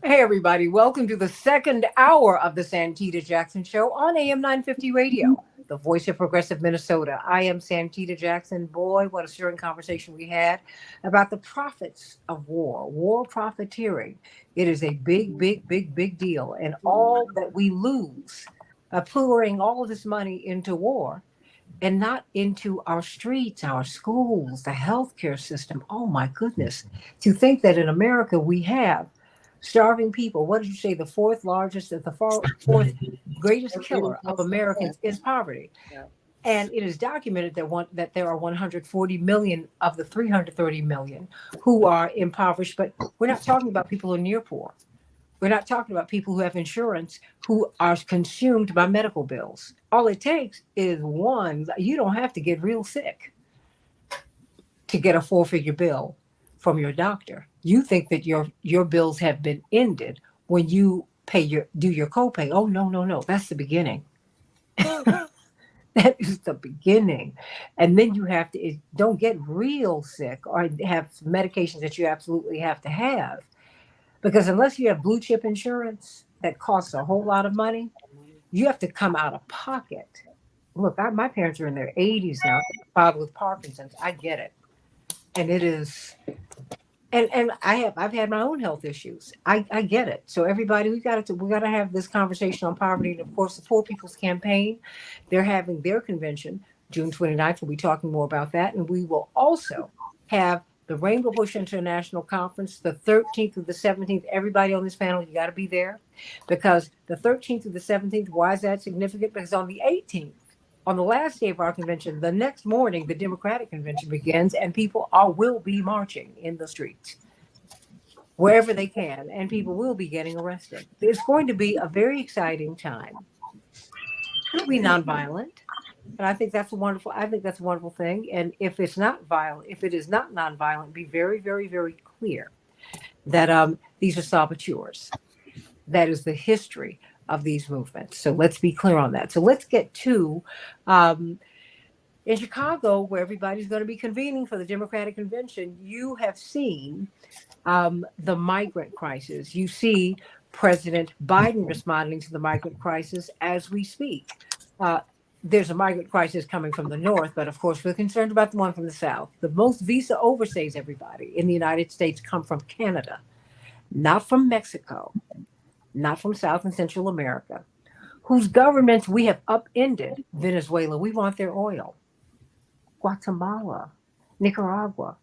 Hey, everybody. Welcome to the second hour of the Santita Jackson Show on AM 950 Radio, the voice of progressive Minnesota. I am Santita Jackson. Boy, what a stirring conversation we had about the profits of war profiteering. It is a big, big, big, big deal. And all that we lose by pouring all of this money into war and not into our streets, our schools, the healthcare system. Oh my goodness. To think that in America we have starving people. What did you say? The fourth largest, fourth greatest killer of Americans is poverty. And it is documented that there are 140 million of the 330 million who are impoverished, but we're not talking about people who are near poor. We're not talking about people who have insurance who are consumed by medical bills. All it takes is one. You don't have to get real sick to get a four-figure bill from your doctor. You think that your bills have been ended when you do your copay. Oh no, no, no. That's the beginning. That is the beginning. And then you have to don't get real sick or have medications that you absolutely have to have. Because unless you have blue chip insurance that costs a whole lot of money, you have to come out of pocket. Look, my parents are in their 80s now, father with Parkinson's. I get it. And it is, and I've had my own health issues. I get it. So everybody, we got to have this conversation on poverty. And of course, the Poor People's Campaign, they're having their convention June 29th. We'll be talking more about that. And we will also have the Rainbow Push International Conference, the 13th through the 17th. Everybody on this panel, you got to be there because the 13th through the 17th, why is that significant? Because on the 18th, on the last day of our convention, the next morning, the Democratic convention begins, and will be marching in the streets wherever they can, and people will be getting arrested. It's going to be a very exciting time. It'll be nonviolent. And I think that's a wonderful. I think that's a wonderful thing. And if it's not violent, if it is not nonviolent, be very, very, very clear that these are saboteurs. That is the history of these movements. So let's be clear on that. So let's get to in Chicago, where everybody's going to be convening for the Democratic convention. You have seen the migrant crisis. You see President Biden responding to the migrant crisis as we speak. There's a migrant crisis coming from the north, but of course, we're concerned about the one from the south. The most visa overstays, everybody, in the United States come from Canada, not from Mexico, not from South and Central America, whose governments we have upended. Venezuela, we want their oil. Guatemala, Nicaragua.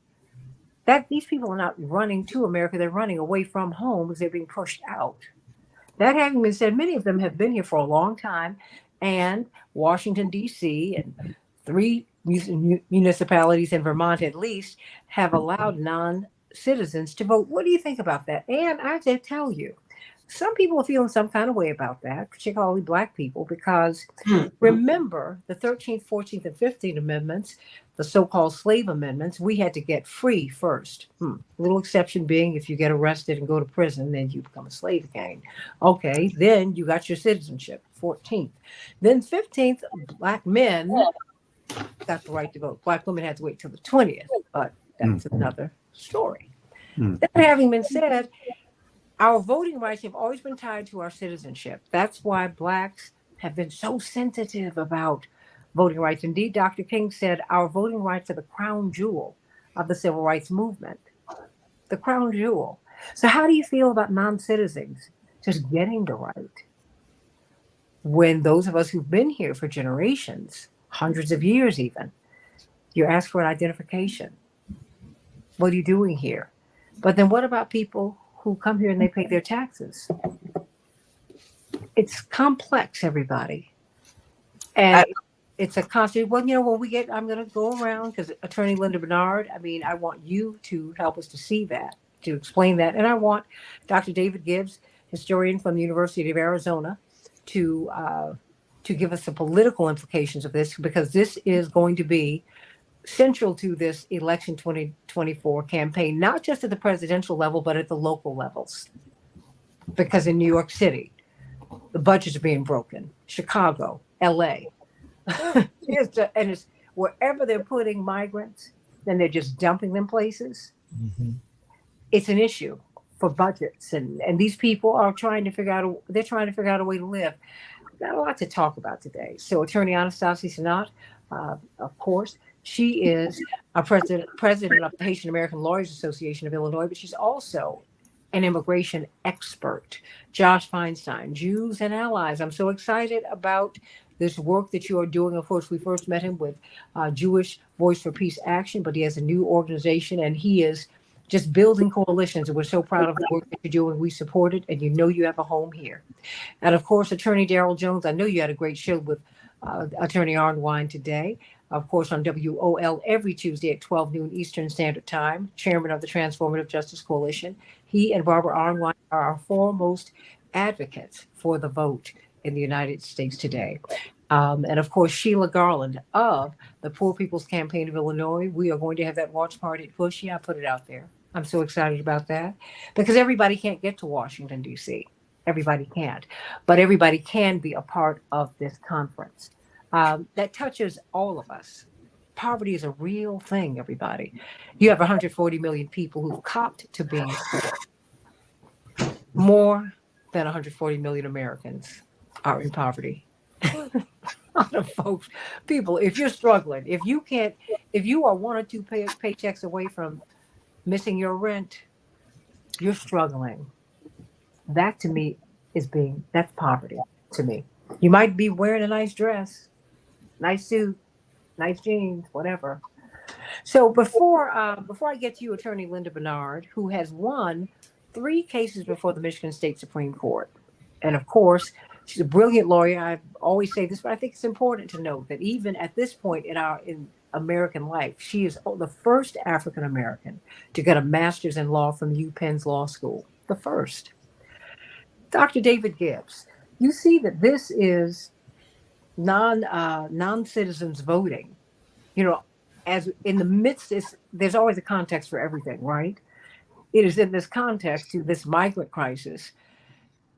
That these people are not running to America, they're running away from home because they're being pushed out. That having been said, many of them have been here for a long time, and Washington, D.C., and three municipalities in Vermont at least have allowed non citizens to vote. What do you think about that? And I have to tell you, some people are feeling some kind of way about that, particularly Black people, because remember the 13th, 14th, and 15th Amendments, the so called slave amendments, we had to get free first. Little exception being if you get arrested and go to prison, then you become a slave again. Okay, then you got your citizenship, 14th. Then 15th, Black men got the right to vote. Black women had to wait till the 20th, but that's another story. That having been said, our voting rights have always been tied to our citizenship. That's why Blacks have been so sensitive about voting rights. Indeed, Dr. King said our voting rights are the crown jewel of the civil rights movement. The crown jewel. So, how do you feel about non citizens just getting the right when those of us who've been here for generations, hundreds of years even, you ask for an identification? What are you doing here? But then what about people who come here and they pay their taxes? It's complex, everybody. And it's a constant. Well, when we get, I'm going to go around because Attorney Linda Bernard, I want you to help us to see that, to explain that. And I want Dr. David Gibbs, historian from the University of Arizona, to give us the political implications of this, because this is going to be central to this election 2024 campaign, not just at the presidential level, but at the local levels. Because in New York City, the budgets are being broken. Chicago, LA. And it's wherever they're putting migrants, then they're just dumping them places. It's an issue. for budgets, and these people are trying to figure out they're trying to figure out a way to live. We've got a lot to talk about today. So Attorney Anastasia Sinat, of course, she is a president of the Haitian American Lawyers Association of Illinois, but she's also an immigration expert. Josh Feinstein, Jews and Allies. I'm so excited about this work that you are doing. Of course, we first met him with Jewish Voice for Peace Action, but he has a new organization and he is just building coalitions. And we're so proud of the work that you're doing. We support it, and you know you have a home here. And of course, Attorney Daryl Jones, I know you had a great show with Attorney Arnwine today. Of course, on WOL every Tuesday at 12 noon Eastern Standard Time, chairman of the Transformative Justice Coalition. He and Barbara Arnwine are our foremost advocates for the vote in the United States today. And of course, Sheila Garland of the Poor People's Campaign of Illinois. We are going to have that watch party at Bush. Yeah, I put it out there. I'm so excited about that because everybody can't get to Washington, D.C. Everybody can't, but everybody can be a part of this conference. That touches all of us. Poverty is a real thing, everybody. You have 140 million people who've copped to being poor. More than 140 million Americans are in poverty. Folks, people, if you're struggling, if you are one or two paychecks away from missing your rent, you're struggling. That to me that's poverty to me. You might be wearing a nice dress, nice suit, nice jeans, whatever. So before I get to you, Attorney Linda Bernard, who has won 3 cases before the Michigan State Supreme Court, and of course she's a brilliant lawyer. I always say this, but I think it's important to note that even at this point in American life, she is the first African American to get a master's in law from UPenn's law school. The first. Dr. David Gibbs, you see that this is non-citizens voting. You know, as in the midst, there's always a context for everything, right? It is in this context to this migrant crisis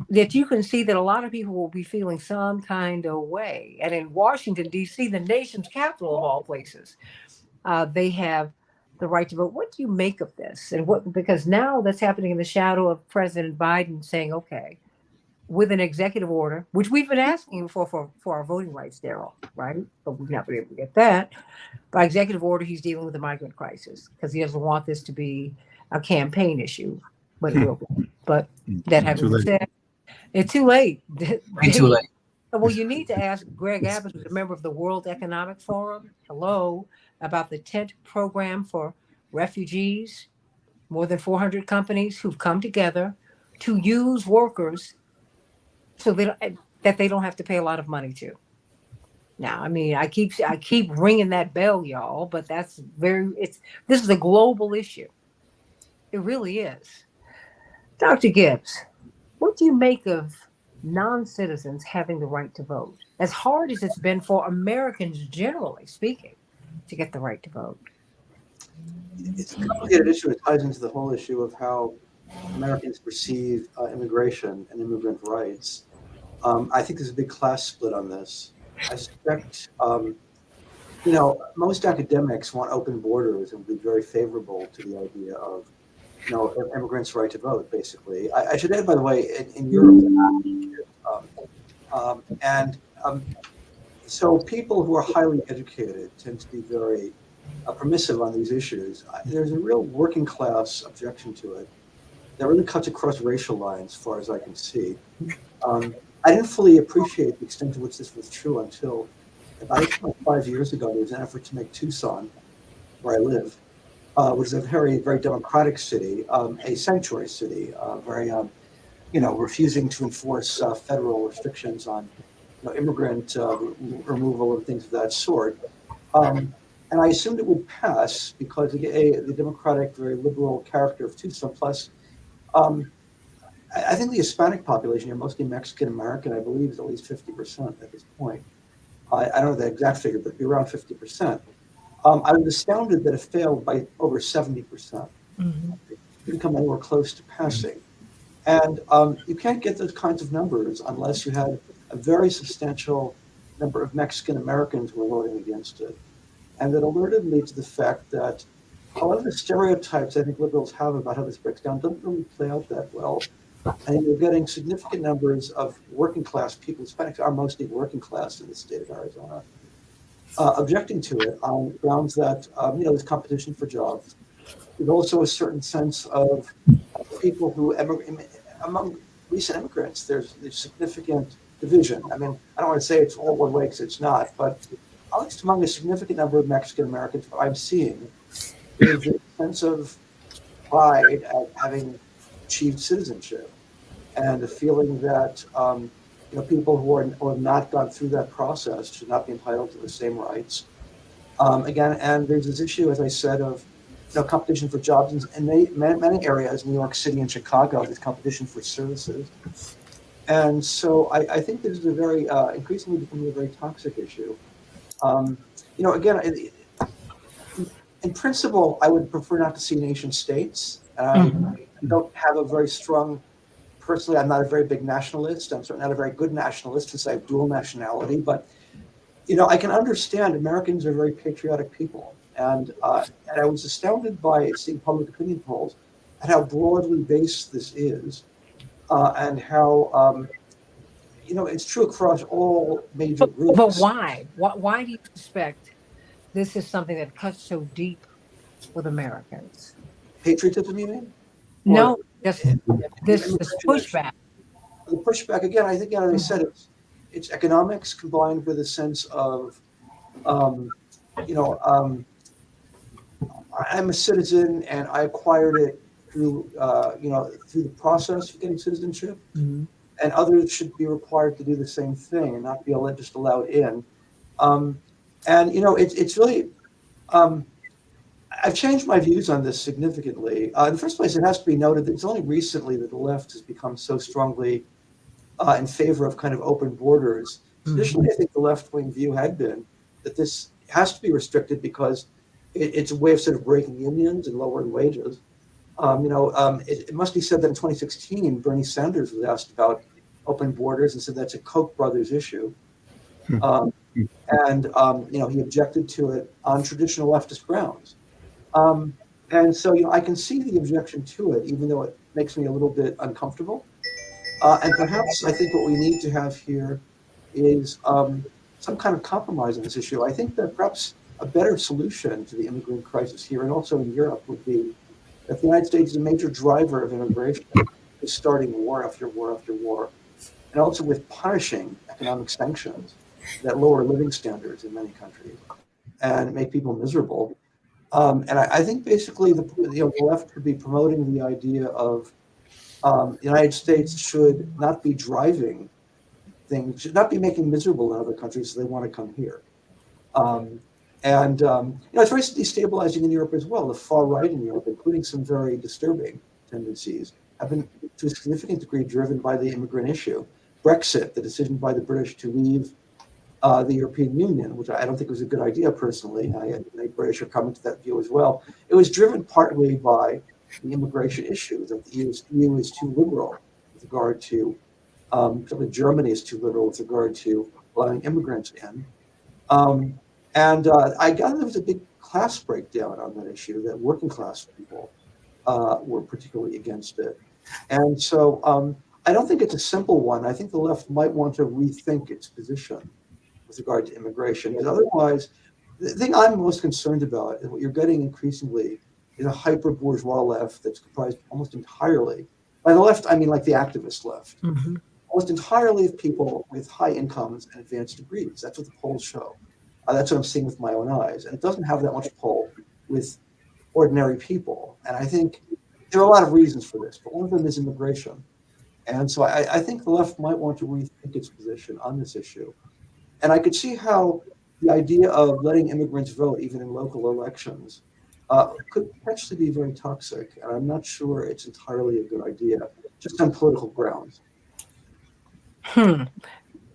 that you can see that a lot of people will be feeling some kind of way. And in Washington, D.C., the nation's capital of all places, they have the right to vote. What do you make of this? And because now that's happening in the shadow of President Biden saying, okay, with an executive order, which we've been asking for our voting rights, Daryl, right? But we've not been able to get that. By executive order, he's dealing with the migrant crisis because he doesn't want this to be a campaign issue, but it will be. But that having been said, it's too late. Way too late. Well, you need to ask Greg Abbott, who's a member of the World Economic Forum, about the tent program for refugees. More than 400 companies who've come together to use workers so that they don't have to pay a lot of money to. Now, I mean, I keep ringing that bell, y'all, but this is a global issue. It really is. Dr. Gibbs, what do you make of non-citizens having the right to vote? As hard as it's been for Americans, generally speaking, to get the right to vote. It's a complicated issue. It ties into the whole issue of how Americans perceive immigration and immigrant rights. I think there's a big class split on this. I suspect, most academics want open borders and be very favorable to the idea of, immigrants' right to vote, basically. I should add, by the way, in Europe, so people who are highly educated tend to be very permissive on these issues. There's a real working class objection to it that really cuts across racial lines, as far as I can see. I didn't fully appreciate the extent to which this was true until about 5 years ago. There was an effort to make Tucson, where I live, which is a very, very democratic city, a sanctuary city, refusing to enforce federal restrictions on immigrant removal and things of that sort. And I assumed it would pass because the democratic, very liberal character of Tucson, plus I think the Hispanic population here, mostly Mexican American, I believe, is at least 50% at this point. I don't know the exact figure, but it'd be around 50%. I was astounded that it failed by over 70%. Mm-hmm. It didn't come anywhere close to passing. And you can't get those kinds of numbers unless you had a very substantial number of Mexican Americans who were voting against it. And that alerted me to the fact that a lot of the stereotypes I think liberals have about how this breaks down don't really play out that well. And you're getting significant numbers of working class people. Hispanics are mostly working class in the state of Arizona, objecting to it on grounds that there's competition for jobs. There's also a certain sense of people who among recent immigrants. There's significant division. I mean, I don't want to say it's all one way because it's not, but at least among a significant number of Mexican Americans, what I'm seeing is a sense of pride at having achieved citizenship and the feeling that people who have not gone through that process should not be entitled to the same rights. Again, and there's this issue, as I said, of competition for jobs in many areas, New York City and Chicago. There's competition for services, and so I think this is a very increasingly becoming a very toxic issue. Again, in principle, I would prefer not to see nation states. I don't have a very strong personally, I'm not a very big nationalist. I'm certainly not a very good nationalist since I have dual nationality. But I can understand Americans are very patriotic people, and I was astounded by seeing public opinion polls and how broadly based this is, and how it's true across all major But groups. why? Why do you suspect this is something that cuts so deep with Americans? Patriotism, you mean, or No, just this immigration issue? pushback. The pushback again. I think, as I said, it's economics combined with a sense of um, you know, I'm a citizen and I acquired it through the process of getting citizenship, Mm-hmm. and others should be required to do the same thing and not be just allowed in. Um, and it's really um, I've changed my views on this significantly. In the first place, it has to be noted that it's only recently that the left has become so strongly in favor of kind of open borders. Mm-hmm. Traditionally, I think the left-wing view had been that this has to be restricted because it's a way of sort of breaking unions and lowering wages. It must be said that in 2016, Bernie Sanders was asked about open borders and said that's a Koch brothers issue. Um, and he objected to it on traditional leftist grounds. Um, and so, I can see the objection to it, even though it makes me a little bit uncomfortable. And perhaps I think what we need to have here is some kind of compromise on this issue. I think that perhaps a better solution to the immigrant crisis here and also in Europe would be that the United States is a major driver of immigration, is starting war after war after war, and also with punishing economic sanctions that lower living standards in many countries and make people miserable. And I think basically the left could be promoting the idea of the United States should not be driving things, should not be making miserable in other countries so they want to come here. Um, and it's very destabilizing in Europe as well. The far right in Europe, including some very disturbing tendencies, have been to a significant degree driven by the immigrant issue. Brexit, the decision by the British to leave the European Union, which I don't think was a good idea personally. The British are coming to that view as well. It was driven partly by the immigration issue, that the EU is too liberal with regard to, particularly Germany is too liberal with regard to allowing immigrants in. And I gather there was a big class breakdown on that issue, that working class people were particularly against it. And so I don't think it's a simple one. I think the left might want to rethink its position with regard to immigration. Because otherwise, the thing I'm most concerned about and what you're getting increasingly is a hyper bourgeois left that's comprised almost entirely, by the left, I mean like the activist left, Mm-hmm. almost entirely of people with high incomes and advanced degrees. That's what the polls show. That's what I'm seeing with my own eyes. And it doesn't have that much pull with ordinary people. And I think there are a lot of reasons for this, but one of them is immigration. And so I think the left might want to rethink its position on this issue. And I could see how the idea of letting immigrants vote, even in local elections, could potentially be very toxic. And I'm not sure it's entirely a good idea, just on political grounds.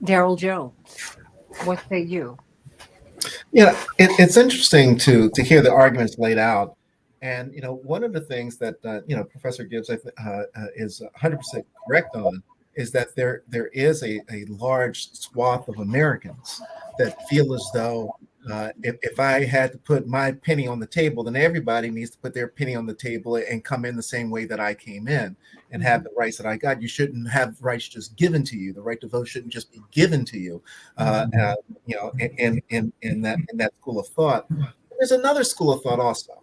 Daryl Jones, what say you? It's interesting to hear the arguments laid out, and one of the things that Professor Gibbs is 100% correct on is that there is a large swath of Americans that feel as though If I had to put my penny on the table, then everybody needs to put their penny on the table and come in the same way that I came in and have the rights that I got. You shouldn't have rights just given to you. The right to vote shouldn't just be given to you. You know, in that school of thought. There's another school of thought also,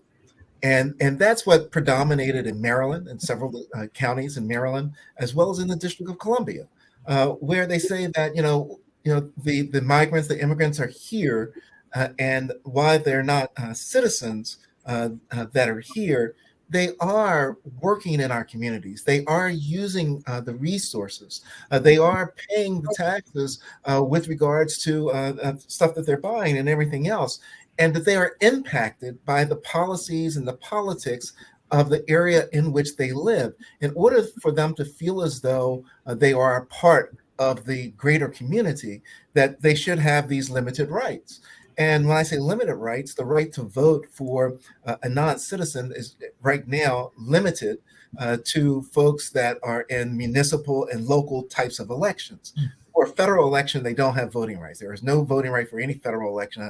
and that's what predominated in Maryland and several counties in Maryland, as well as in the District of Columbia, where they say that the migrants, the immigrants are here, and why they're not citizens that are here, they are working in our communities. They are using the resources. They are paying the taxes with regards to stuff that they're buying and everything else, and that they are impacted by the policies and the politics of the area in which they live. In order for them to feel as though they are a part of the greater community, that they should have these limited rights. And when I say limited rights, the right to vote for a non-citizen is right now limited to folks that are in municipal and local types of elections. For a federal election, they don't have voting rights. There is no voting right for any federal election.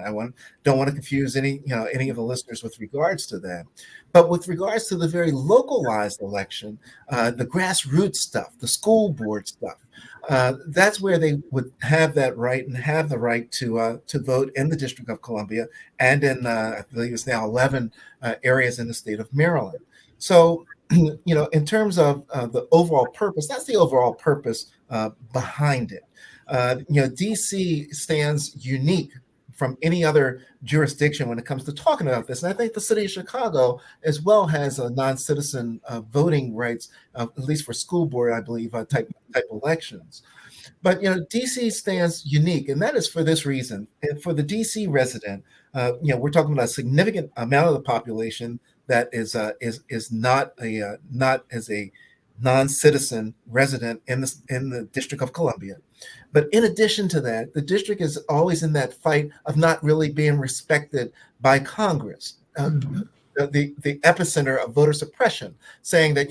Don't want to confuse any of the listeners with regards to that. But with regards to the very localized election, the grassroots stuff, the school board stuff, that's where they would have that right and have the right to vote in the District of Columbia and in I believe it's now 11 areas in the state of Maryland. So in terms of the overall purpose, that's the overall purpose behind it. DC stands unique from any other jurisdiction when it comes to talking about this. And I think the city of Chicago as well has a non-citizen voting rights, at least for school board, I believe, type elections. But DC stands unique, and that is for this reason. And for the DC resident, we're talking about a significant amount of the population that is not as a non-citizen resident in the District of Columbia. But in addition to that, the district is always in that fight of not really being respected by Congress. The epicenter of voter suppression, saying that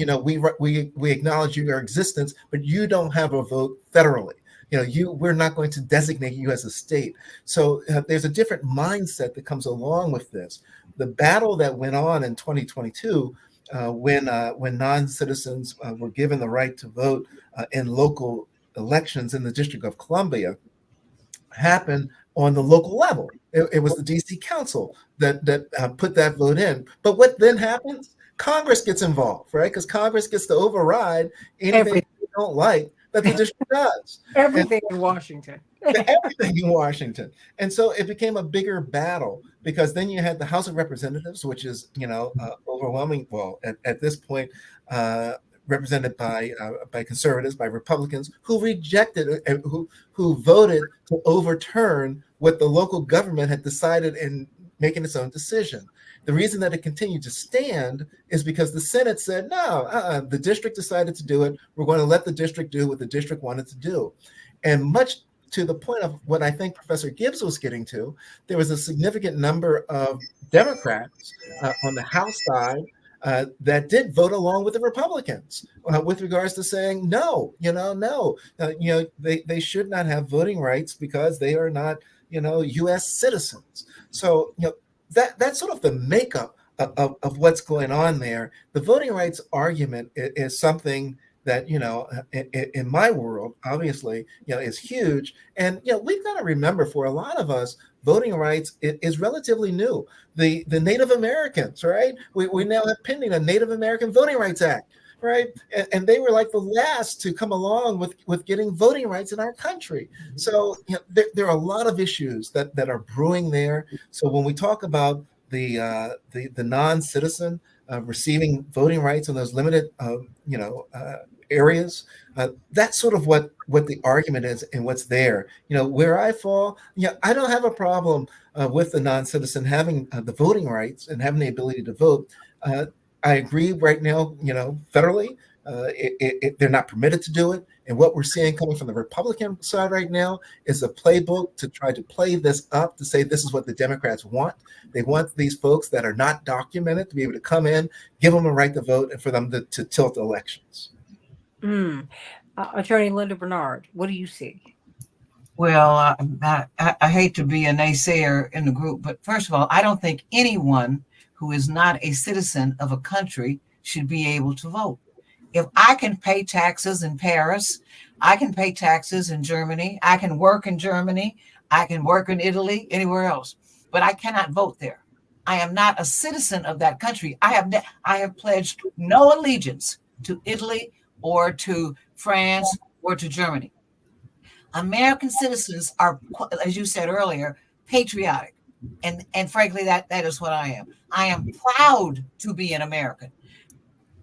we acknowledge your existence, but you don't have a vote federally. We're not going to designate you as a state. So there's a different mindset that comes along with this. The battle that went on in 2022, when non-citizens were given the right to vote in local elections in the District of Columbia, happened on the local level. It was the DC Council that put that vote in. But what then happens? Congress gets involved, right? Because Congress gets to override anything they don't like that the district does. Everything in Washington. Everything in Washington. And so it became a bigger battle, because then you had the House of Representatives, which is, overwhelming, well, at this point, represented by conservatives, by Republicans, who rejected, who voted to overturn what the local government had decided in making its own decision. The reason that it continued to stand is because the Senate said, no, the district decided to do it. We're going to let the district do what the district wanted to do. And much to the point of what I think Professor Gibbs was getting to, there was a significant number of Democrats on the House side that did vote along with the Republicans with regards to saying no, they should not have voting rights because they are not, U.S. citizens. So that's sort of the makeup of what's going on there. The voting rights argument is something that in my world, obviously, is huge. And we've got to remember, for a lot of us, voting rights is relatively new. The Native Americans, right? We now have pending a Native American Voting Rights Act, right? And they were like the last to come along with getting voting rights in our country. So there are a lot of issues that are brewing there. So when we talk about the non-citizen receiving voting rights in those limited areas, that's sort of what the argument is and what's there. Where I fall, I don't have a problem with the non-citizen having the voting rights and having the ability to vote. I agree right now, federally, they're not permitted to do it. And what we're seeing coming from the Republican side right now is a playbook to try to play this up to say this is what the Democrats want. They want these folks that are not documented to be able to come in, give them a right to vote, and for them to tilt elections. Attorney Linda Bernard, what do you see? Well, I hate to be a naysayer in the group, but first of all, I don't think anyone who is not a citizen of a country should be able to vote. If I can pay taxes in Paris, I can pay taxes in Germany, I can work in Germany, I can work in Italy, anywhere else, but I cannot vote there. I am not a citizen of that country. I have pledged no allegiance to Italy or to France or to Germany. American citizens are, as you said earlier, patriotic. And frankly, that is what I am. I am proud to be an American.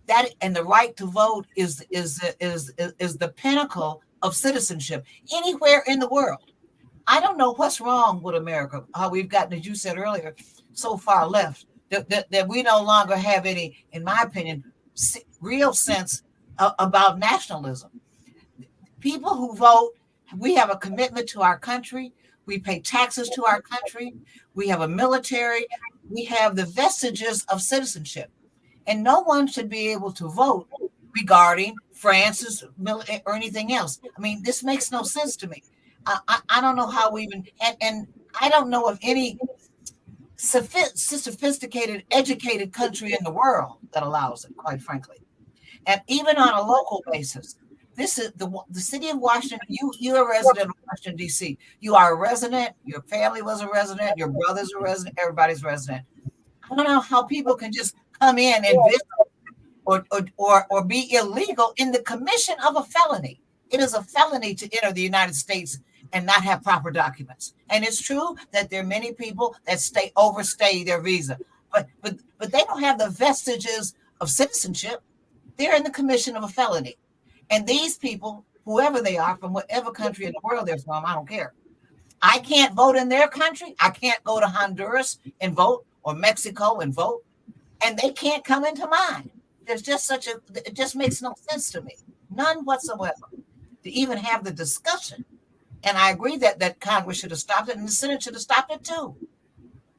That and the right to vote is the pinnacle of citizenship anywhere in the world. I don't know what's wrong with America, how we've gotten, as you said earlier, so far left that we no longer have any, in my opinion, real sense about nationalism. People who vote, we have a commitment to our country. We pay taxes to our country. We have a military. We have the vestiges of citizenship. And no one should be able to vote regarding France's military or anything else. I mean, this makes no sense to me. I don't know how we even, and I don't know of any sophisticated, educated country in the world that allows it, quite frankly. And even on a local basis, this is the city of Washington. You're a resident of Washington, D.C. You are a resident. Your family was a resident. Your brother's a resident. Everybody's a resident. I don't know how people can just come in and visit or be illegal in the commission of a felony. It is a felony to enter the United States and not have proper documents. And it's true that there are many people that overstay their visa, but they don't have the vestiges of citizenship. They're in the commission of a felony. And these people, whoever they are, from whatever country in the world they're from, I don't care. I can't vote in their country. I can't go to Honduras and vote or Mexico and vote. And they can't come into mine. There's just it just makes no sense to me. None whatsoever to even have the discussion. And I agree that Congress should have stopped it and the Senate should have stopped it too.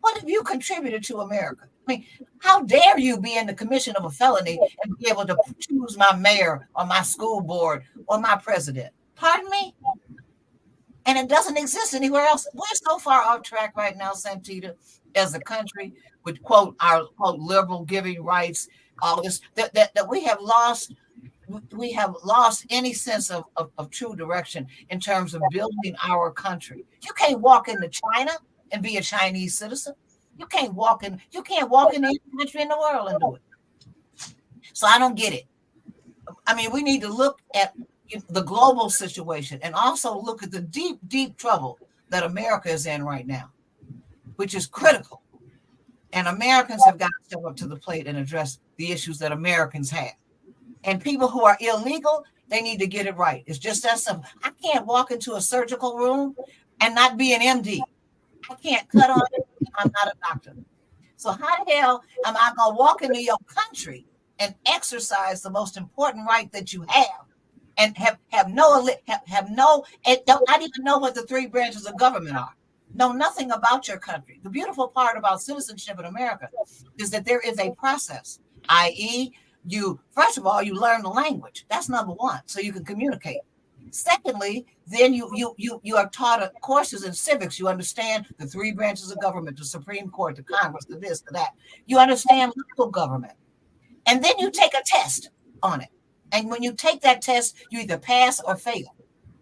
What have you contributed to America? I mean, how dare you be in the commission of a felony and be able to choose my mayor or my school board or my president? Pardon me? And it doesn't exist anywhere else. We're so far off track right now, Santita, as a country with, quote, our, quote, liberal giving rights, all of this, that we have lost any sense of true direction in terms of building our country. You can't walk into China and be a Chinese citizen. You can't walk in any country in the world and do it. So I don't get it. I mean, we need to look at the global situation and also look at the deep, deep trouble that America is in right now, which is critical. And Americans have got to step up to the plate and address the issues that Americans have. And people who are illegal, they need to get it right. It's just that simple. I can't walk into a surgical room and not be an MD. I can't cut on it. I'm not a doctor. So how the hell am I going to walk into your country and exercise the most important right that you have and have no, and don't not even know what the three branches of government are? Know nothing about your country. The beautiful part about citizenship in America is that there is a process, i.e., first of all, you learn the language. That's number one, so you can communicate. Secondly, then you are taught courses in civics. You understand the three branches of government, the Supreme Court, the Congress, the this, the that. You understand local government. And then you take a test on it. And when you take that test, you either pass or fail.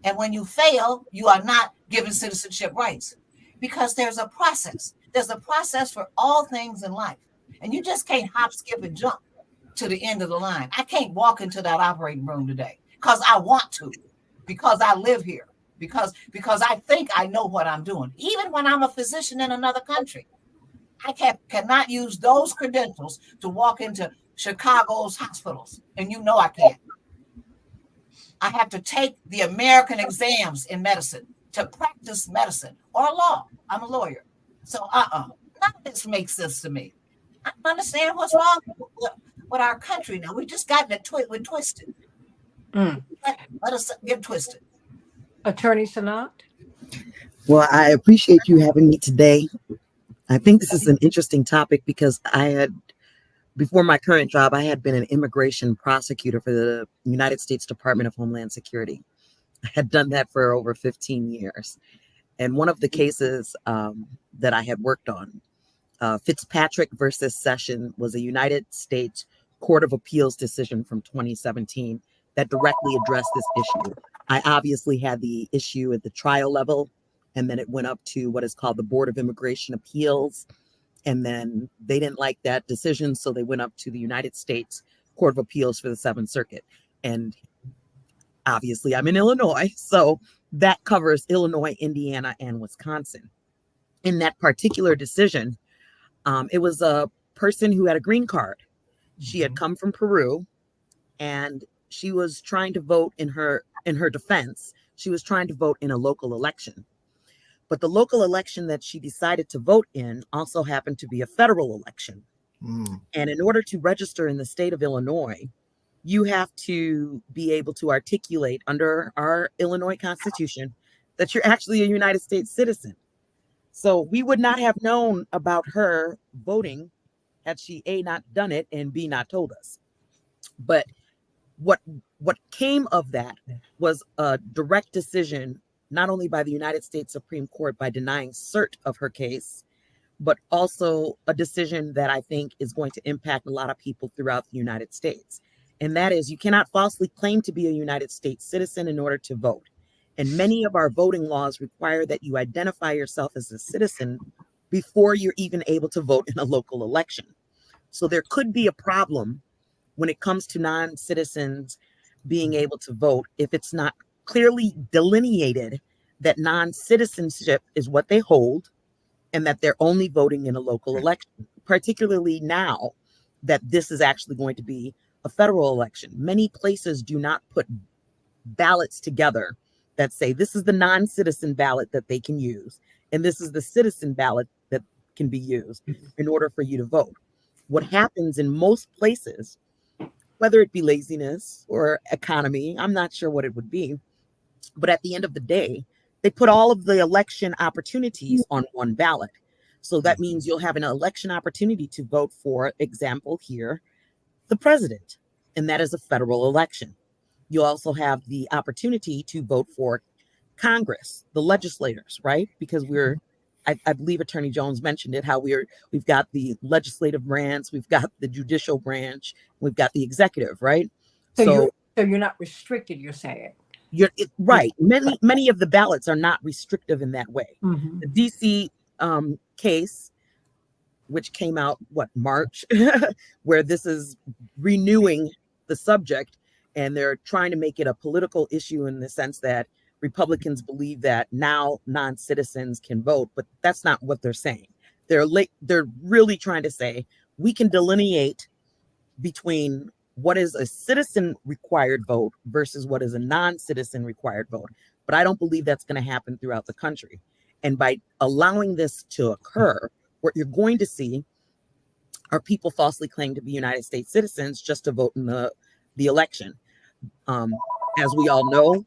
And when you fail, you are not given citizenship rights because there's a process. There's a process for all things in life. And you just can't hop, skip, and jump to the end of the line. I can't walk into that operating room today because I want to, because I live here, because I think I know what I'm doing. Even when I'm a physician in another country, I cannot use those credentials to walk into Chicago's hospitals. And you know I can't. I have to take the American exams in medicine to practice medicine or law. I'm a lawyer. So none of this makes sense to me. I don't understand what's wrong with our country now. We just gotten it twisted. Let us get twisted. Attorney Sanat? Well, I appreciate you having me today. I think this is an interesting topic because before my current job, I had been an immigration prosecutor for the United States Department of Homeland Security. I had done that for over 15 years. And one of the cases that I had worked on, Fitzpatrick versus Session, was a United States Court of Appeals decision from 2017 that directly addressed this issue. I obviously had the issue at the trial level, and then it went up to what is called the Board of Immigration Appeals. And then they didn't like that decision, so they went up to the United States Court of Appeals for the Seventh Circuit. And obviously, I'm in Illinois, so that covers Illinois, Indiana, and Wisconsin. In that particular decision, it was a person who had a green card. She had come from Peru, and she was trying to vote in her defense. She was trying to vote in a local election. But the local election that she decided to vote in also happened to be a federal election. And in order to register in the state of Illinois, you have to be able to articulate under our Illinois Constitution that you're actually a United States citizen. So we would not have known about her voting had she A, not done it, and B, not told us. But what came of that was a direct decision, not only by the United States Supreme Court by denying cert of her case, but also a decision that I think is going to impact a lot of people throughout the United States. And that is, you cannot falsely claim to be a United States citizen in order to vote. And many of our voting laws require that you identify yourself as a citizen before you're even able to vote in a local election. So there could be a problem when it comes to non-citizens being able to vote if it's not clearly delineated that non-citizenship is what they hold and that they're only voting in a local election, particularly now that this is actually going to be a federal election. Many places do not put ballots together that say this is the non-citizen ballot that they can use, and this is the citizen ballot that can be used in order for you to vote. What happens in most places, whether it be laziness or economy, I'm not sure what it would be, but at the end of the day, they put all of the election opportunities on one ballot. So that means you'll have an election opportunity to vote for example here, the president, and that is a federal election. You'll also have the opportunity to vote for Congress, the legislators, right? Because I believe Attorney Jones mentioned it, how we've got the legislative branch, we've got the judicial branch, we've got the executive, right? So you're not restricted, you're saying. Right. Many of the ballots are not restrictive in that way. Mm-hmm. The DC case, which came out March, where this is renewing the subject, and they're trying to make it a political issue in the sense that Republicans believe that now non-citizens can vote, but that's not what they're saying. They're really trying to say we can delineate between what is a citizen required vote versus what is a non-citizen required vote. But I don't believe that's going to happen throughout the country. And by allowing this to occur, what you're going to see are people falsely claim to be United States citizens just to vote in the election. As we all know,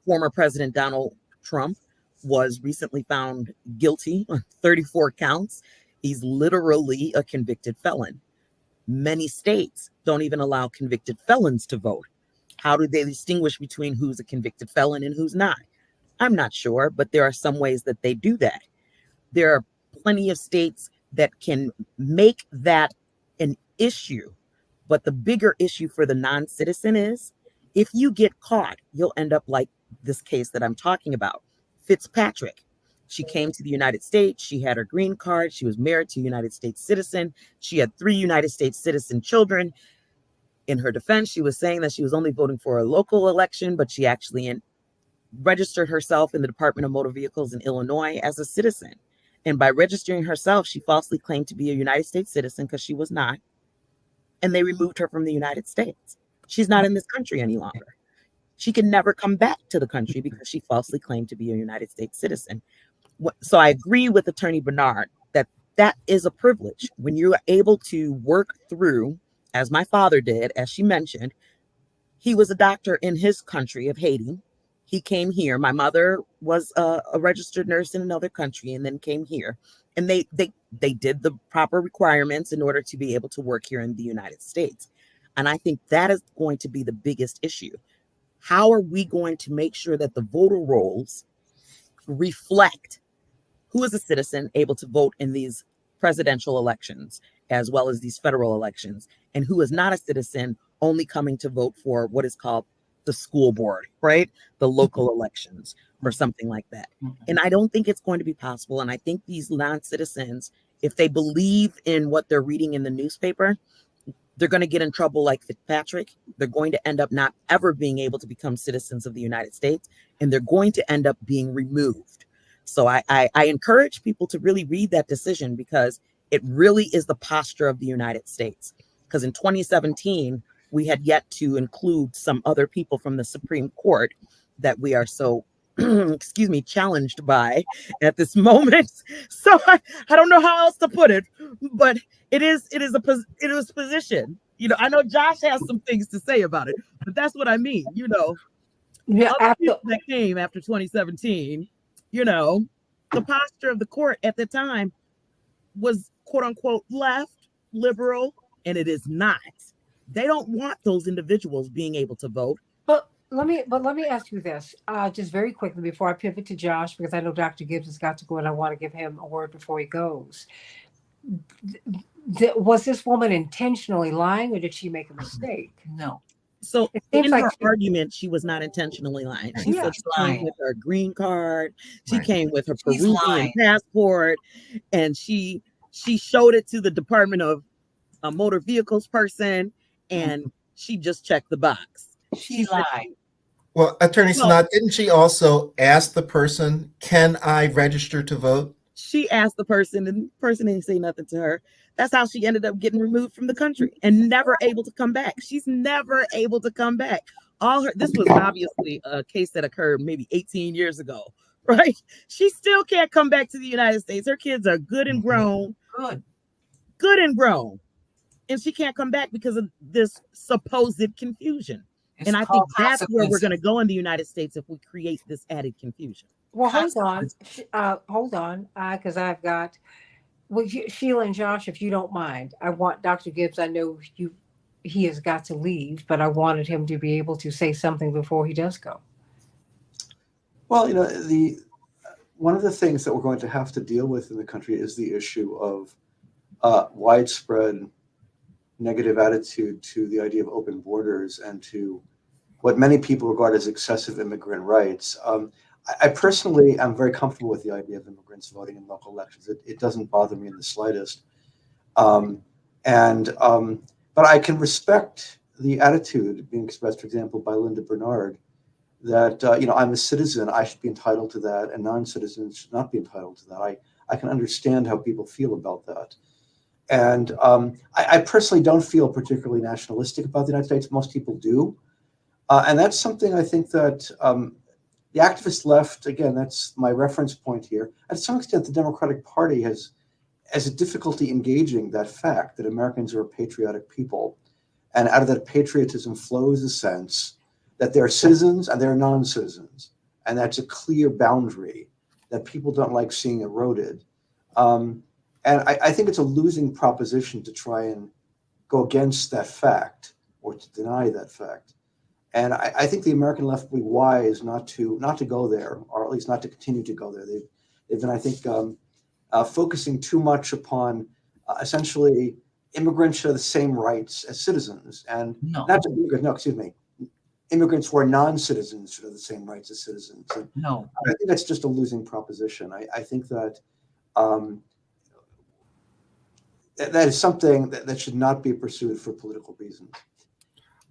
former President Donald Trump was recently found guilty on 34 counts. He's literally a convicted felon. Many states don't even allow convicted felons to vote. How do they distinguish between who's a convicted felon and who's not? I'm not sure, but there are some ways that they do that. There are plenty of states that can make that an issue. But the bigger issue for the non-citizen is if you get caught, you'll end up like this case that I'm talking about. Fitzpatrick. She came to the United States. She had her green card. She was married to a United States citizen. She had 3 United States citizen children. In her defense, she was saying that she was only voting for a local election, but she actually registered herself in the Department of Motor Vehicles in Illinois as a citizen. And by registering herself, she falsely claimed to be a United States citizen because she was not. And they removed her from the United States. She's not in this country any longer. She can never come back to the country because she falsely claimed to be a United States citizen. So I agree with Attorney Bernard that is a privilege when you're able to work through, as my father did, as she mentioned. He was a doctor in his country of Haiti. He came here. My mother was a registered nurse in another country and then came here. And they did the proper requirements in order to be able to work here in the United States. And I think that is going to be the biggest issue. how are we going to make sure that the voter rolls reflect who is a citizen able to vote in these presidential elections, as well as these federal elections, and who is not a citizen only coming to vote for what is called the school board, right? The local elections or something like that. And I don't think it's going to be possible. And I think these non-citizens, if they believe in what they're reading in the newspaper, they're going to get in trouble like Fitzpatrick. They're going to end up not ever being able to become citizens of the United States, and they're going to end up being removed. So I encourage people to really read that decision, because it really is the posture of the United States. Because in 2017, we had yet to include some other people from the Supreme Court that we are so, excuse me, challenged by at this moment. So I don't know how else to put it, but it is a position. You know, I know Josh has some things to say about it, but that's what I mean. You know, Yeah, other people that came after 2017, you know, the posture of the court at the time was quote unquote left, liberal, and it is not. They don't want those individuals being able to vote. But let me ask you this, just very quickly before I pivot to Josh, because I know Dr. Gibbs has got to go and I want to give him a word before he goes. Was this woman intentionally lying, or did she make a mistake? No. So It seems in like her argument, she was not intentionally lying. She Yeah. said she came with her green card, she Right. came with her She's Peruvian lying. passport, and she showed it to the Department of a motor vehicles person, and she just checked the box. She lied. Well, Attorney Well- Sanat, didn't she also ask the person, "Can I register to vote?" She asked the person, and the person didn't say nothing to her. That's how she ended up getting removed from the country and never able to come back. She's never able to come back. This was obviously a case that occurred maybe 18 years ago, right? She still can't come back to the United States. Her kids are good and grown, Good. and she can't come back because of this supposed confusion. It's And I think called that's where we're consequences. going to go in the United States if we create this added confusion. Well, hold on, because I've got. Well, Sheila and Josh, if you don't mind, I want Dr. Gibbs. I know he has got to leave, but I wanted him to be able to say something before he does go. Well, you know, one of the things that we're going to have to deal with in the country is the issue of widespread negative attitude to the idea of open borders and to what many people regard as excessive immigrant rights. I personally am very comfortable with the idea of immigrants voting in local elections. It doesn't bother me in the slightest. But I can respect the attitude being expressed, for example, by Linda Bernard, that I'm a citizen, I should be entitled to that, and non-citizens should not be entitled to that. I can understand how people feel about that. And I personally don't feel particularly nationalistic about the United States. Most people do. And that's something I think that the activist left, again, that's my reference point here. And to some extent, the Democratic Party has a difficulty engaging that fact that Americans are a patriotic people. And out of that patriotism flows a sense that there are citizens and there are non-citizens. And that's a clear boundary that people don't like seeing eroded. And I think it's a losing proposition to try and go against that fact or to deny that fact. And I think the American left would be wise not to go there, or at least not to continue to go there. They've been, I think, focusing too much upon essentially immigrants should have the same rights as citizens, and not just immigrants. No, excuse me, immigrants who are non-citizens should have the same rights as citizens. And No, I think that's just a losing proposition. I think that that is something that should not be pursued for political reasons.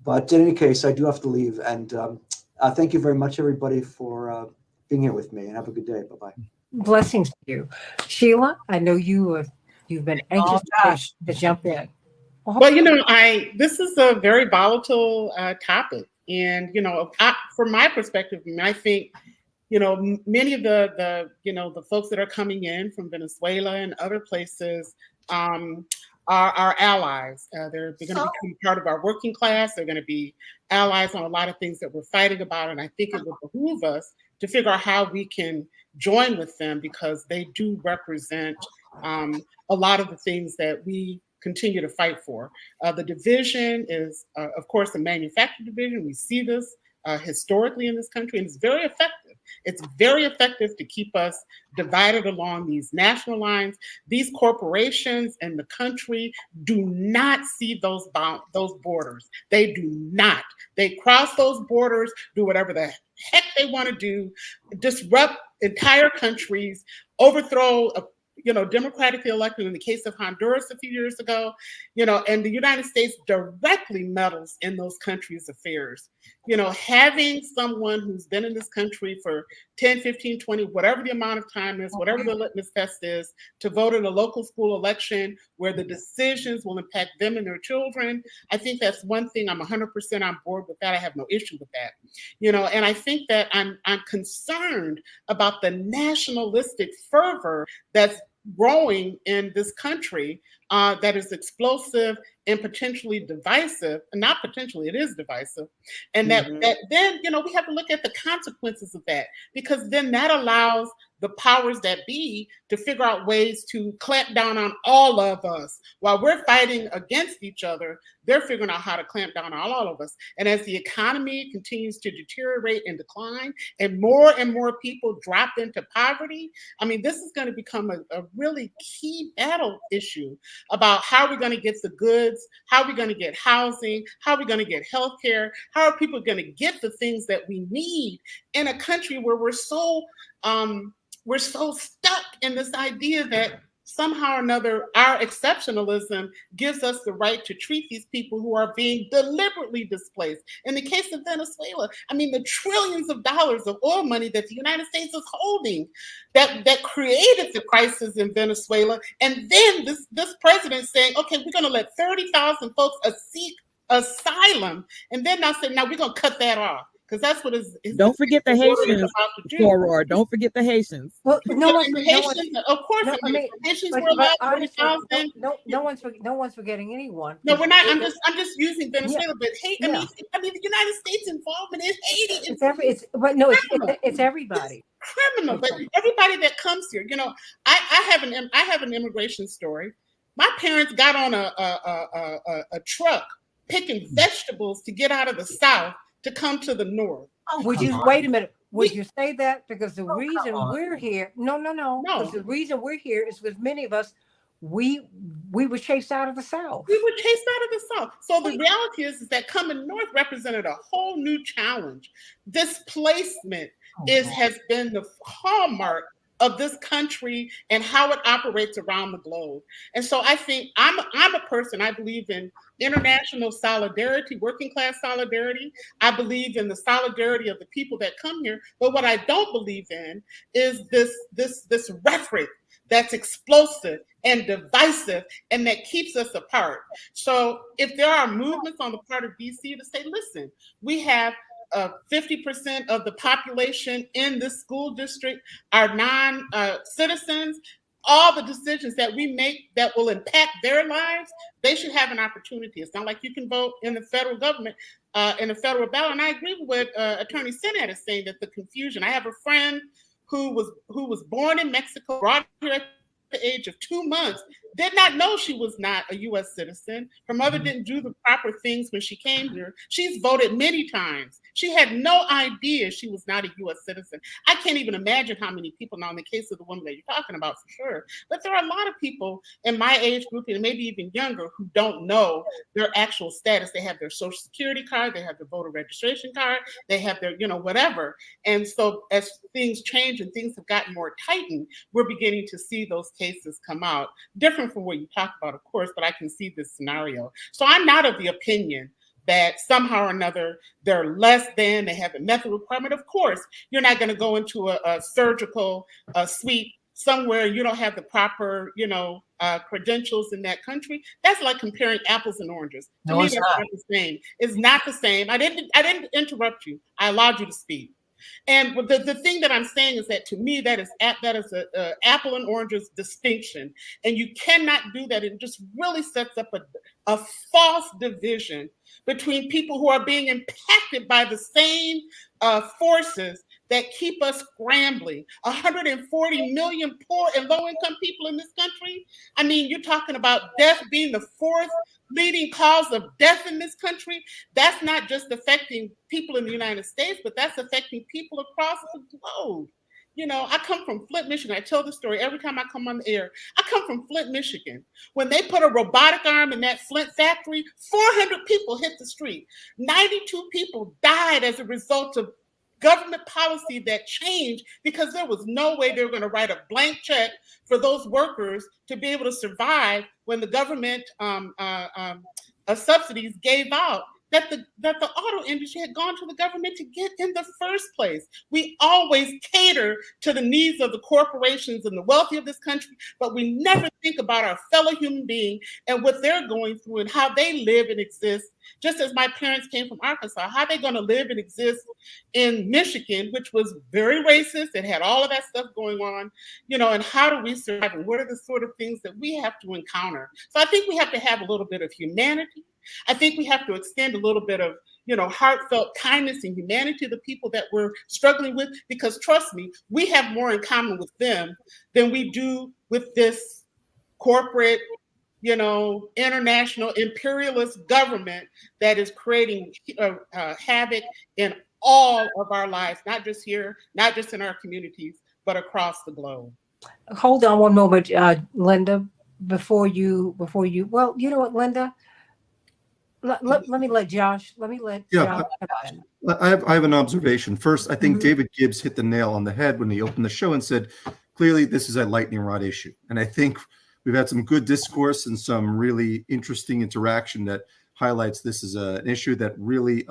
But in any case, I do have to leave. And thank you very much, everybody, for being here with me. And have a good day. Bye-bye. Blessings to you, Sheila. I know you've been anxious to jump in. Well, this is a very volatile topic, and from my perspective, I think many of the folks that are coming in from Venezuela and other places are our allies. They're going to become part of our working class. They're going to be allies on a lot of things that we're fighting about, and I think it will behoove us to figure out how we can join with them, because they do represent a lot of the things that we continue to fight for. The division is, of course, the manufacturing division. We see this historically in this country, and it's very effective. It's very effective to keep us divided along these national lines. These corporations and the country do not see those borders. They do not. They cross those borders, do whatever the heck they want to do, disrupt entire countries, overthrow democratically elected in the case of Honduras a few years ago, and the United States directly meddles in those countries' affairs. Having someone who's been in this country for 10, 15, 20, whatever the amount of time is, whatever the litmus test is, to vote in a local school election where the decisions will impact them and their children. I think that's one thing. I'm 100% on board with that. I have no issue with that. And I think that I'm concerned about the nationalistic fervor that's growing in this country that is explosive and potentially divisive, and not potentially, it is divisive. And that then, we have to look at the consequences of that, because then that allows the powers that be to figure out ways to clamp down on all of us. While we're fighting against each other, they're figuring out how to clamp down on all of us. And as the economy continues to deteriorate and decline, and more people drop into poverty, this is going to become a really key battle issue about how we're going to get the goods, how we're going to get housing, how we're going to get healthcare, how are people going to get the things that we need in a country where we're so stuck in this idea that somehow or another our exceptionalism gives us the right to treat these people who are being deliberately displaced. In the case of Venezuela, the trillions of dollars of oil money that the United States is holding that created the crisis in Venezuela. And then this president saying, okay, we're going to let 30,000 folks seek asylum, and then now saying, now we're going to cut that off. Because that's what is don't forget the Haitians, Aurora. Don't forget the Haitians. Well, of course, Haitians were allowed 30,000. No one's forgetting anyone. No, we're not. I'm just using Venezuela, but Haiti. The United States involvement in Haiti. It's everybody. Criminal, but everybody that comes here. I have an immigration story. My parents got on a truck picking vegetables to get out of the South to come to the North. Wait a minute? Would you say that? Because the reason we're here, no. Because the reason we're here is because many of us, we were chased out of the South. We were chased out of the South. So the reality is that coming north represented a whole new challenge. Displacement has been the hallmark of this country and how it operates around the globe. And so I think I'm a person, I believe in international solidarity, working class solidarity. I believe in the solidarity of the people that come here. But what I don't believe in is this rhetoric that's explosive and divisive and that keeps us apart. So if there are movements on the part of DC to say, listen, we have 50% of the population in this school district are non-citizens. All the decisions that we make that will impact their lives, they should have an opportunity. It's not like you can vote in the federal government, in the federal ballot. And I agree with what Attorney Senate is saying, that the confusion. I have a friend who was born in Mexico, brought here at the age of 2 months, did not know she was not a U.S. citizen. Her mother didn't do the proper things when she came here. She's voted many times. She had no idea she was not a U.S. citizen. I can't even imagine how many people, now in the case of the woman that you're talking about for sure, but there are a lot of people in my age group and maybe even younger who don't know their actual status. They have their social security card, they have their voter registration card, they have their, whatever. And so as things change and things have gotten more tightened, we're beginning to see those cases come out. Different from what you talk about, of course, but I can see this scenario. So I'm not of the opinion that somehow or another they're less than, they have a method requirement. Of course, you're not going to go into a surgical suite somewhere you don't have the proper, credentials in that country. That's like comparing apples and oranges. To me, that's not the same. It's not the same. I didn't interrupt you. I allowed you to speak. And the thing that I'm saying is that to me, that is a apple and oranges distinction. And you cannot do that. It just really sets up a false division between people who are being impacted by the same forces that keep us scrambling. 140 million poor and low-income people in this country. I mean, you're talking about death being the fourth leading cause of death in this country. That's not just affecting people in the United States, but that's affecting people across the globe. You know, I come from Flint, Michigan. I tell this story every time I come on the air. I come from Flint, Michigan. When they put a robotic arm in that Flint factory, 400 people hit the street. 92 people died as a result of government policy that changed because there was no way they were going to write a blank check for those workers to be able to survive when the government subsidies gave out. That the auto industry had gone to the government to get in the first place. We always cater to the needs of the corporations and the wealthy of this country, but we never think about our fellow human being and what they're going through and how they live and exist. Just as my parents came from Arkansas, how are they going to live and exist in Michigan, which was very racist and had all of that stuff going on, you know, and how do we survive and what are the sort of things that we have to encounter? So I think we have to have a little bit of humanity. I think we have to extend a little bit of, you know, heartfelt kindness and humanity to the people that we're struggling with, because trust me, we have more in common with them than we do with this corporate, you know, international imperialist government that is creating havoc in all of our lives, not just here, not just in our communities, but across the globe. Hold on one moment, Linda, before you, well, you know what, Linda? Let me let Josh. Yeah, Josh. I have an observation. First, I think David Gibbs hit the nail on the head when he opened the show and said, clearly this is a lightning rod issue. And I think we've had some good discourse and some really interesting interaction that highlights this as an issue that really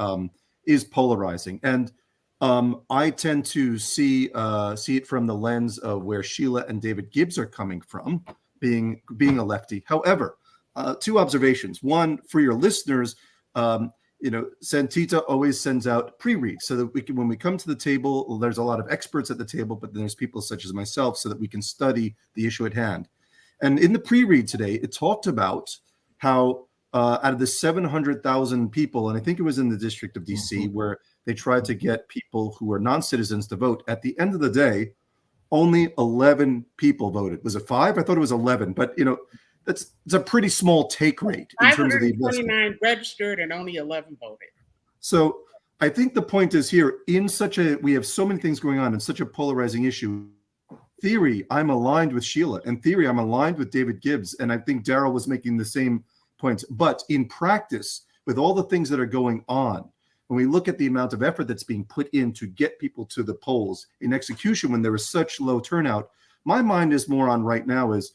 is polarizing. And I tend to see it from the lens of where Sheila and David Gibbs are coming from, being a lefty. However, two observations. One, for your listeners, Santita always sends out pre-reads so that we can, when we come to the table, there's a lot of experts at the table, but then there's people such as myself so that we can study the issue at hand. And in the pre-read today, it talked about how out of the 700,000 people, and I think it was in the District of DC, where they tried to get people who are non-citizens to vote, at the end of the day, only 11 people voted. Was it 5? I thought it was 11, but it's a pretty small take rate in terms of the 529 registered and only 11 voted. So I think the point is here, we have so many things going on in such a polarizing issue. Theory, I'm aligned with Sheila. In theory, I'm aligned with David Gibbs. And I think Daryl was making the same points. But in practice, with all the things that are going on, when we look at the amount of effort that's being put in to get people to the polls in execution, when there is such low turnout, my mind is more on right now is,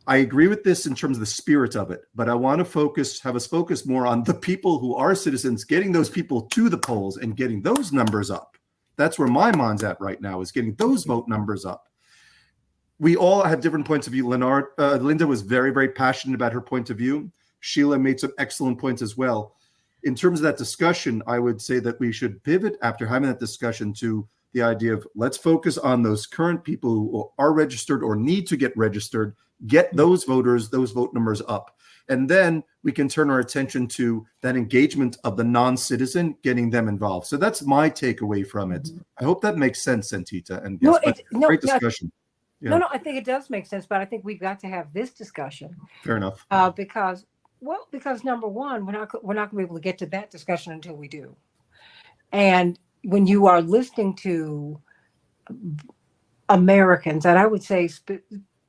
I agree with this in terms of the spirit of it, but I want to have us focus more on the people who are citizens, getting those people to the polls and getting those numbers up. That's where my mind's at right now, is getting those vote numbers up. We all have different points of view. Linda was very, very passionate about her point of view. Sheila made some excellent points as well. In terms of that discussion, I would say that we should pivot after having that discussion to the idea of let's focus on those current people who are registered or need to get registered, get those voters, those vote numbers up. And then we can turn our attention to that engagement of the non-citizen, getting them involved. So that's my takeaway from it. I hope that makes sense, Santita. And great discussion. Yeah. No, I think it does make sense, but I think we've got to have this discussion. Fair enough. Because number one, we're not going to be able to get to that discussion until we do. And when you are listening to Americans, and I would say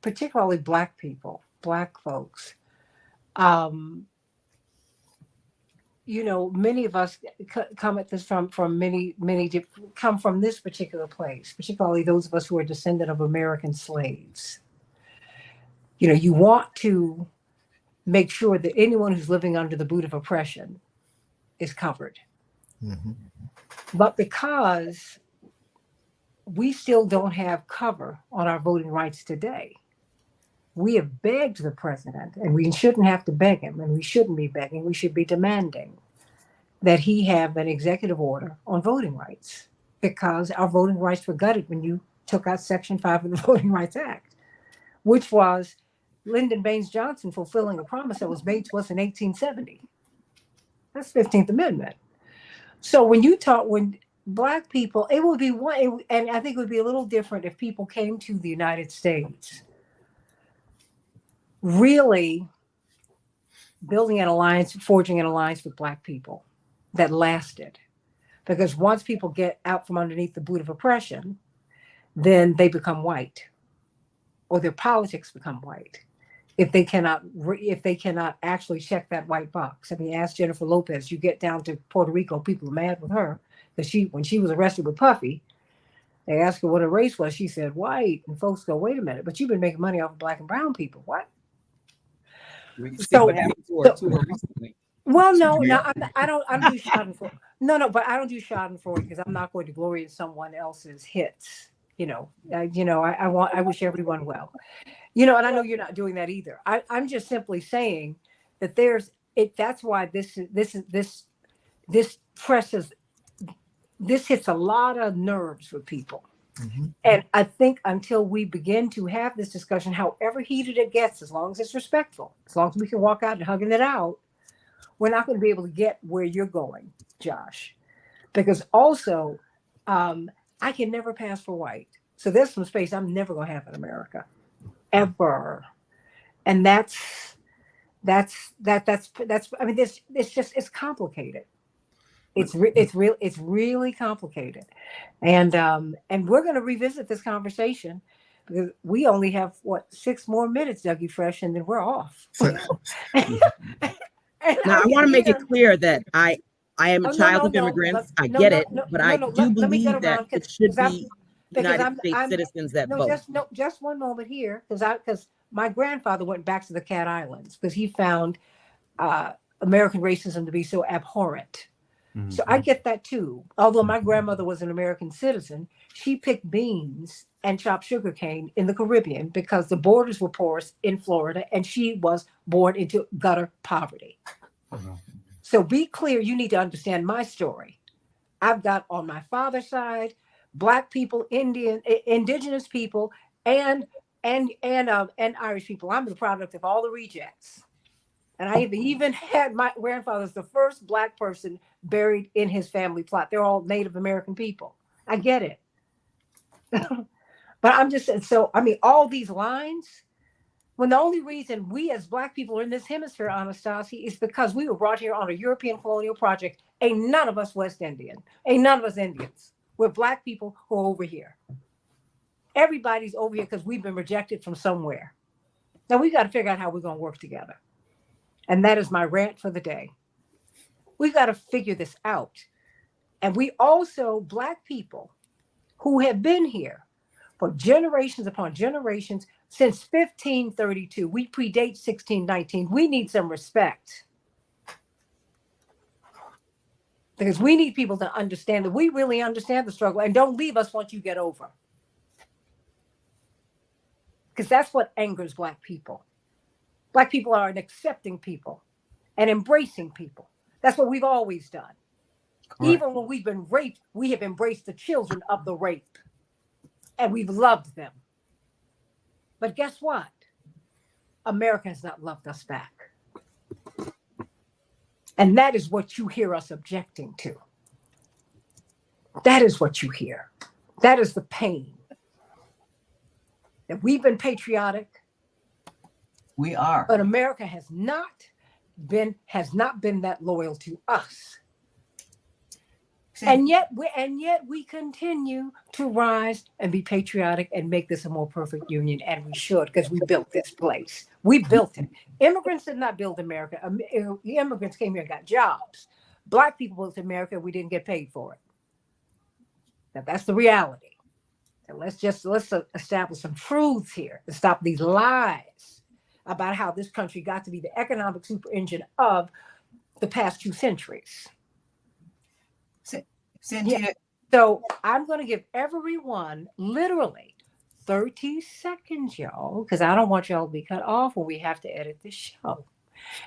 particularly Black people, Black folks, many of us come at this from many come from this particular place, particularly those of us who are descendant of American slaves. You want to make sure that anyone who's living under the boot of oppression is covered. Mm-hmm. But because we still don't have cover on our voting rights today, we have begged the president, and we shouldn't have to beg him, and we shouldn't be begging, we should be demanding that he have an executive order on voting rights, because our voting rights were gutted when you took out Section 5 of the Voting Rights Act, which was Lyndon Baines Johnson fulfilling a promise that was made to us in 1870. That's the 15th Amendment. So when Black people, it would be one, and I think it would be a little different if people came to the United States really building an alliance, forging an alliance with Black people that lasted. Because once people get out from underneath the boot of oppression, then they become white, or their politics become white. If they cannot actually check that white box. I mean, ask Jennifer Lopez. You get down to Puerto Rico, people are mad with her because when she was arrested with Puffy, they asked her what her race was. She said white, and folks go, "Wait a minute, but you've been making money off of Black and brown people. What?" So, What happened to her recently? well, no, I don't do Schadenfreude. No, but I don't do Schadenfreude because I'm not going to glory in someone else's hits. I wish everyone well. And I know you're not doing that either. I'm just simply saying that that's why this hits a lot of nerves with people. Mm-hmm. And I think until we begin to have this discussion, however heated it gets, as long as it's respectful, as long as we can walk out and hugging it out, we're not going to be able to get where you're going, Josh. Because also, I can never pass for white. So there's some space I'm never going to have in America, ever. And that's. I mean, it's complicated. It's really complicated, and we're going to revisit this conversation because we only have 6 more minutes, Dougie Fresh, and then we're off. Now, I want to make it clear that I am a child of immigrants. I get it, but I do believe that it should be United States citizens that vote. Just one moment here, because my grandfather went back to the Cat Islands because he found American racism to be so abhorrent. Mm-hmm. So I get that too. Although my grandmother was an American citizen, she picked beans and chopped sugarcane in the Caribbean because the borders were porous in Florida, and she was born into gutter poverty. Mm-hmm. So be clear, you need to understand my story. I've got on my father's side, Black people, indigenous people, and Irish people. I'm the product of all the rejects. And I even had my grandfather's the first Black person buried in his family plot. They're all Native American people. I get it. But I'm just saying, so, I mean, all these lines, when the only reason we as Black people are in this hemisphere, Anastasia, is because we were brought here on a European colonial project. Ain't none of us West Indian. Ain't none of us Indians. We're Black people who are over here. Everybody's over here because we've been rejected from somewhere. Now we got to figure out how we're going to work together. And that is my rant for the day. We've got to figure this out. And we also, Black people who have been here for generations upon generations since 1532, we predate 1619. We need some respect. Because we need people to understand that we really understand the struggle, and don't leave us once you get over. Because that's what angers Black people. Black people are an accepting people, an embracing people. That's what we've always done. Correct. Even when we've been raped, we have embraced the children of the rape, and we've loved them. But guess what? America has not loved us back. And that is what you hear us objecting to. That is what you hear. That is the pain. That we've been patriotic. We are. But America has not been that loyal to us. And yet we continue to rise and be patriotic and make this a more perfect union. And we should, because we built this place. We built it. Immigrants did not build America. Immigrants came here and got jobs. Black people built America. We didn't get paid for it. Now that's the reality. And let's establish some truths here to stop these lies about how this country got to be the economic super engine of the past 2 centuries. Yeah. So I'm going to give everyone literally 30 seconds, y'all, because I don't want y'all to be cut off when we have to edit this show.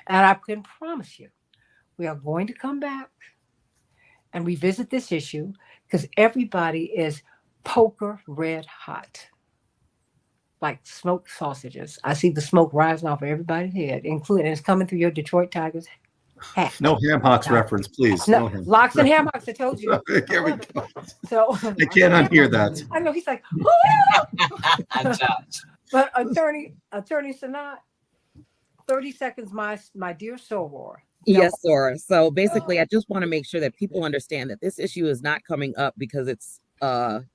And I can promise you, we are going to come back and revisit this issue because everybody is poker red hot, like smoked sausages. I see the smoke rising off of everybody's head, including it's coming through your Detroit Tigers No ham hocks reference, please. No, No ham. locks and hammocks. I told you. Here we go. So I can't unhear that. I know he's like, Judge. but attorney Sanat, 30 seconds, my dear soror. Yes, Sora. So basically, I just want to make sure that people understand that this issue is not coming up because it's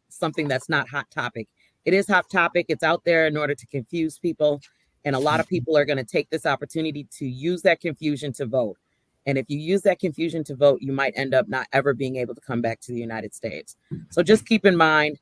something that's not hot topic. It is hot topic. It's out there in order to confuse people. And a lot of people are going to take this opportunity to use that confusion to vote. And if you use that confusion to vote, you might end up not ever being able to come back to the United States. So just keep in mind,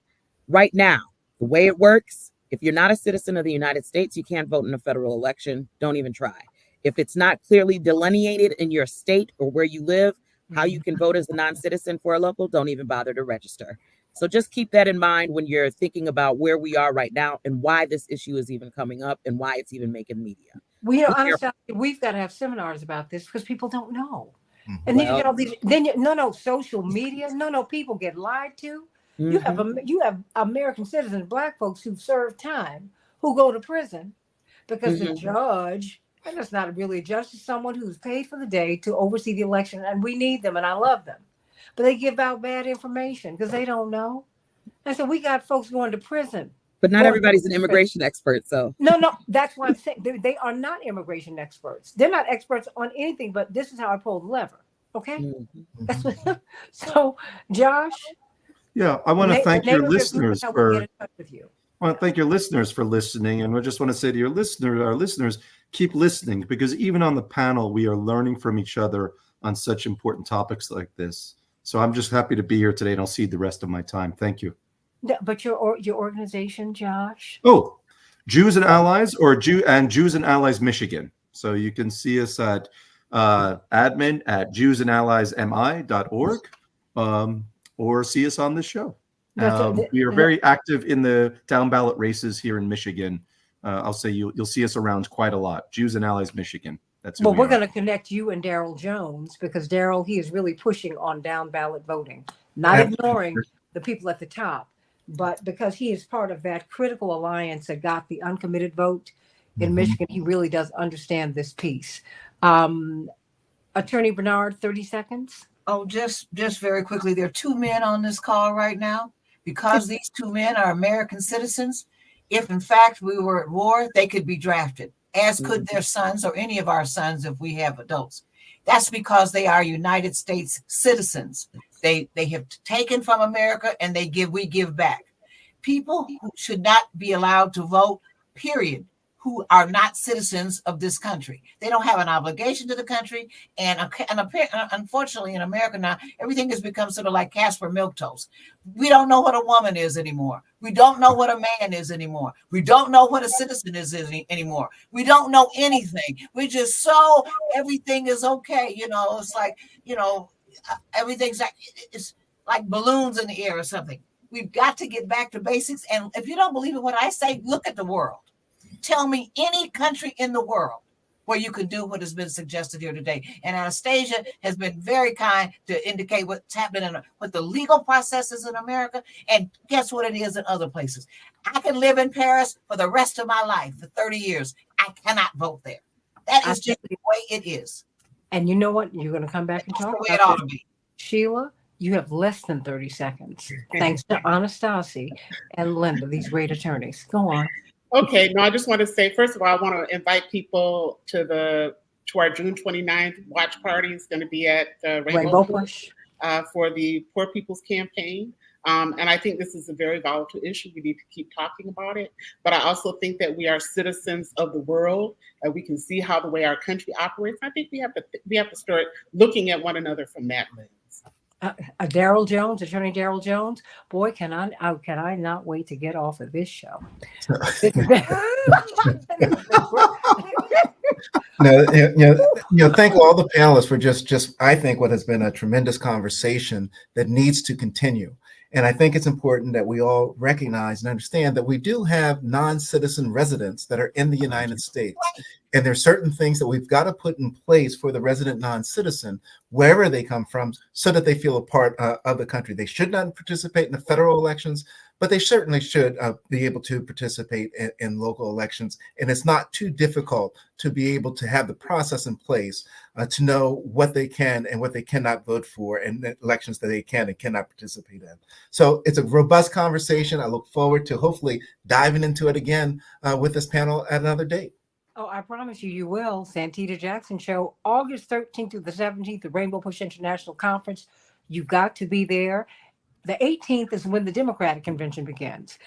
right now, the way it works, if you're not a citizen of the United States, you can't vote in a federal election. Don't even try. If it's not clearly delineated in your state or where you live, how you can vote as a non-citizen for a local, don't even bother to register. So just keep that in mind when you're thinking about where we are right now and why this issue is even coming up and why it's even making media. Well, you know, honestly, we've got to have seminars about this because people don't know. And then you get all these. Then social media. No, people get lied to. You have American citizens, Black folks who've served time, who go to prison because the judge, and it's not really a judge, it's someone who's paid for the day to oversee the election, and we need them, and I love them, but they give out bad information because they don't know, and so we got folks going to prison. But not everybody's an immigration expert, so. No, that's why I'm saying they are not immigration experts. They're not experts on anything, but this is how I pull the lever. Okay? That's what, so, Josh. Yeah, I want to thank your listeners for. I want to thank your listeners for listening, and I just want to say to our listeners, keep listening, because even on the panel, we are learning from each other on such important topics like this. So I'm just happy to be here today, and I'll cede the rest of my time. Thank you. But your organization, Josh? Oh, Jews and Allies, or Jews and Allies Michigan. So you can see us at admin at jewsandalliesmi.org, or see us on this show. We are very active in the down ballot races here in Michigan. I'll say you'll see us around quite a lot. Jews and Allies Michigan. That's well, we're going to connect you and Daryl Jones, because Daryl, he is really pushing on down ballot voting, not ignoring the people at the top, but because he is part of that critical alliance that got the uncommitted vote in Michigan, he really does understand this piece. Attorney Bernard, 30 seconds. Oh, just very quickly, there are two men on this call right now. Because these two men are American citizens, if in fact we were at war, they could be drafted, as could their sons or any of our sons if we have adults. That's because they are United States citizens. They have taken from America and we give back. People who should not be allowed to vote, period, who are not citizens of this country. They don't have an obligation to the country. And unfortunately, in America now, everything has become sort of like Casper Milquetoast. We don't know what a woman is anymore. We don't know what a man is anymore. We don't know what a citizen is anymore. We don't know anything. We just everything is okay. It's like, everything's like, it's like balloons in the air or something. We've got to get back to basics. And if you don't believe in what I say, look at the world. Tell me any country in the world where you can do what has been suggested here today. And Anastasia has been very kind to indicate what's happening with the legal processes in America. And guess what it is in other places? I can live in Paris for the rest of my life, for 30 years. I cannot vote there. That is just the way it is. And you know what? You're going to come back and talk about it ought to be. Sheila, you have less than 30 seconds. Thanks to Anastasia and Linda, these great attorneys. Go on. Okay, no, I just want to say, first of all, I want to invite people to our June 29th watch party. It's going to be at Rainbow Bush for the Poor People's Campaign. And I think this is a very volatile issue. We need to keep talking about it. But I also think that we are citizens of the world, and we can see how the way our country operates. I think we have to start looking at one another from that lens. Daryl Jones, Attorney Daryl Jones. Boy, can I not wait to get off of this show. Thank all the panelists for just I think what has been a tremendous conversation that needs to continue. And I think it's important that we all recognize and understand that we do have non-citizen residents that are in the United States. And there's certain things that we've got to put in place for the resident non-citizen, wherever they come from, so that they feel a part of the country. They should not participate in the federal elections, but they certainly should be able to participate in local elections. And it's not too difficult to be able to have the process in place to know what they can and what they cannot vote for, and the elections that they can and cannot participate in. So it's a robust conversation. I look forward to hopefully diving into it again with this panel at another date. Oh, I promise you, you will. Santita Jackson Show, August 13th through the 17th, the Rainbow Push International Conference. You've got to be there. The 18th is when the Democratic Convention begins.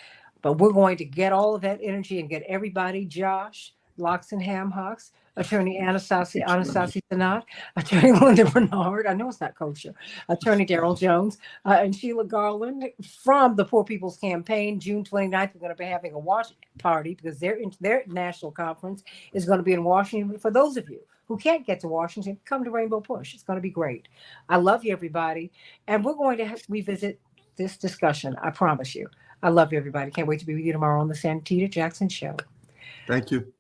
But we're going to get all of that energy and get everybody, Josh, Locks and Ham Hocks, Attorney Anastasia Sanat, Attorney Linda Bernard, I know it's not kosher, Attorney Daryl Jones, and Sheila Garland from the Poor People's Campaign. June 29th, we're going to be having a watch party because their national conference is going to be in Washington. For those of you who can't get to Washington, come to Rainbow Push. It's going to be great. I love you, everybody. And we're going to revisit this discussion. I promise you. I love you, everybody. Can't wait to be with you tomorrow on the Santita Jackson Show. Thank you.